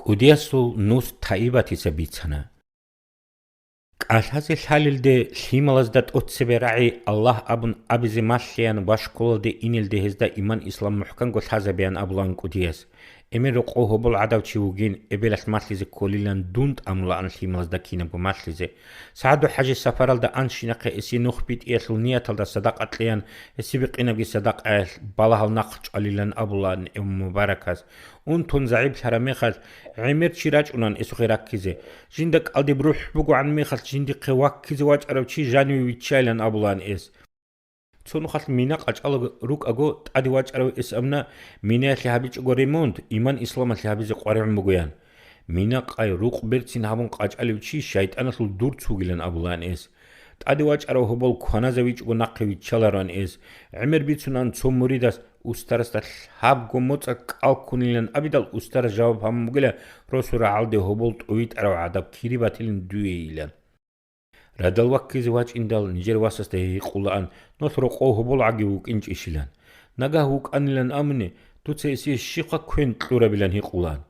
კუდიასულ ნუს თაიბათისა ბიცანა. კალჰაზე ხალილდე ხიმალაზდა ტოცებერაი ალლაჰ აბუნ აბიზე მალლიან ვაშკოლდე ინილდე ჰეზდა იმან ისლამ მუჰკან გოთაზებიან აბლან კუდიას. ემერო ყოჰობოლ ადავჩიუგინ ებელას მალლიზე კოლილან დუნტ ამლა ან ხიმალაზდა კინაბო მალლიზე. საადო ჰაჯი საფარალდა ანშინაყე ესი ნუხბიტ იესლ ნიათალდა სადაყატლიან ესი ბიყინაბგი სადაყალ ბალაჰალ ნახჭალილან აბლან ემ მუბარაკას. Унтун заиб харамехал гаймер чирачунан эсухераккизе жинда калди брухбугу ан мехал жинди қеваккизе вачаравчи жани вичайлан абулан эс цону хал мина қачал рук аго тади вачарав эс амна мина хабич го ремонт иман ислам хабизе қварим бугуян мина қай рук берцин хабун қачаливчи шайтанасул дурцугилан абулан эс тади вачарав хобол кханазевич го наққивичаларан эс амер бицунан цомуридас устарастал хаб гомоца калкунилан абидал устар жаваб хаммугила росура алде хоболт уит арав адаб кирибатилин дуеилан радал ваккизи вач индал нижер васасте хиқулан носро қо хобол агиук инч ишилан нага хук анилан амне туце си шиқа көн тлурабилан хиқулан